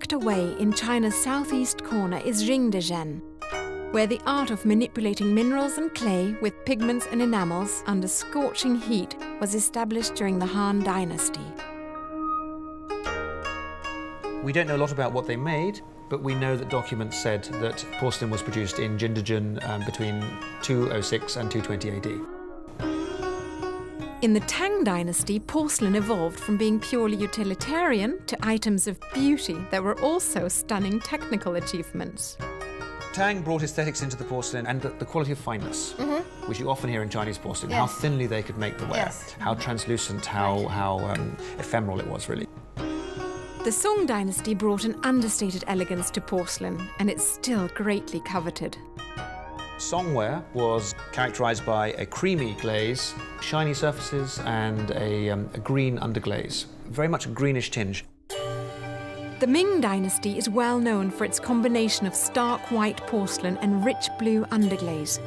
tucked away in China's southeast corner is Jingdezhen, where the art of manipulating minerals and clay with pigments and enamels under scorching heat was established during the Han Dynasty. We don't know a lot about what they made, but we know that documents said that porcelain was produced in Jingdezhen between 206 and 220 AD. In the Tang Dynasty, porcelain evolved from being purely utilitarian to items of beauty that were also stunning technical achievements. Tang brought aesthetics into the porcelain and the quality of fineness, which you often hear in Chinese porcelain, how thinly they could make the ware, how translucent, how ephemeral it was, really. The Soong Dynasty brought an understated elegance to porcelain, and it's still greatly coveted. Soong ware was characterized by a creamy glaze, shiny surfaces, and a green underglaze, very much a greenish tinge. The Ming Dynasty is well known for its combination of stark white porcelain and rich blue underglaze.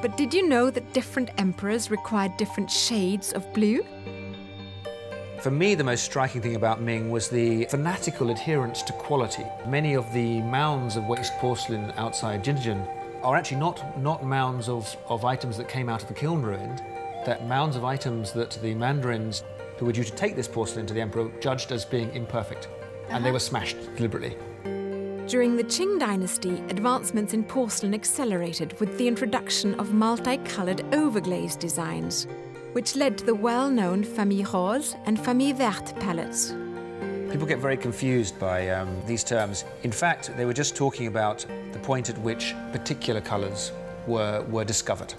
But did you know that different emperors required different shades of blue? For me, the most striking thing about Ming was the fanatical adherence to quality. Many of the mounds of waste porcelain outside Jingdezhen are actually not mounds of items that came out of the kiln ruin. They're mounds of items that the mandarins who were due to take this porcelain to the emperor judged as being imperfect. And they were smashed deliberately. During the Qing Dynasty, advancements in porcelain accelerated with the introduction of multicoloured overglaze designs, which led to the well-known Famille Rose and Famille Verte palettes. People get very confused by these terms. In fact, they were just talking about the point at which particular colours were discovered.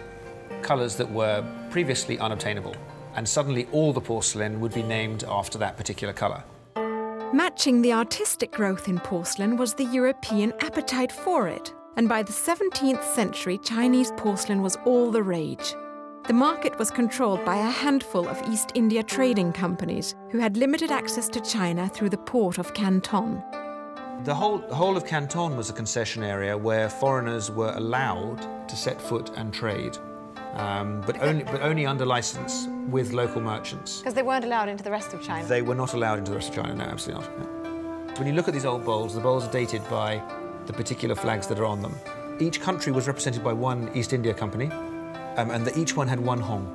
Colours that were previously unobtainable. And suddenly all the porcelain would be named after that particular colour. Matching the artistic growth in porcelain was the European appetite for it. And by the 17th century, Chinese porcelain was all the rage. The market was controlled by a handful of East India trading companies who had limited access to China through the port of Canton. The whole of Canton was a concession area where foreigners were allowed to set foot and trade, but only under license with local merchants. Because they weren't allowed into the rest of China? They were not allowed into the rest of China, no, absolutely not. No. When you look at these old bowls, the bowls are dated by the particular flags that are on them. Each country was represented by one East India company, and each one had one hong.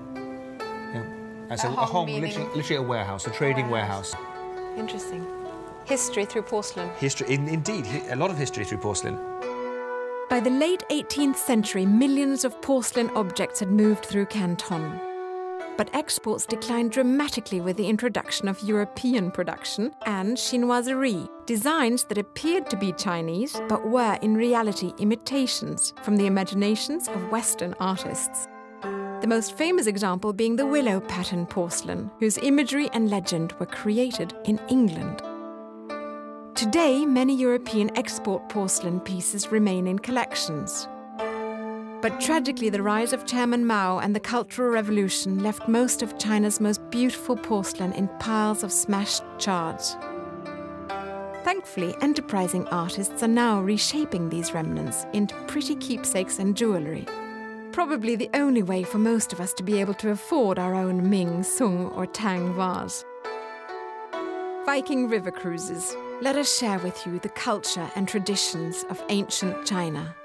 Yeah. And so a hong literally a warehouse, a trading warehouse. Interesting. History through porcelain. History, indeed, a lot of history through porcelain. By the late 18th century, millions of porcelain objects had moved through Canton. But exports declined dramatically with the introduction of European production and chinoiserie, designs that appeared to be Chinese but were in reality imitations from the imaginations of Western artists. The most famous example being the willow pattern porcelain, whose imagery and legend were created in England. Today, many European export porcelain pieces remain in collections. But tragically, the rise of Chairman Mao and the Cultural Revolution left most of China's most beautiful porcelain in piles of smashed shards. Thankfully, enterprising artists are now reshaping these remnants into pretty keepsakes and jewellery. Probably the only way for most of us to be able to afford our own Ming, Soong or Tang vase. Viking river cruises. Let us share with you the culture and traditions of ancient China.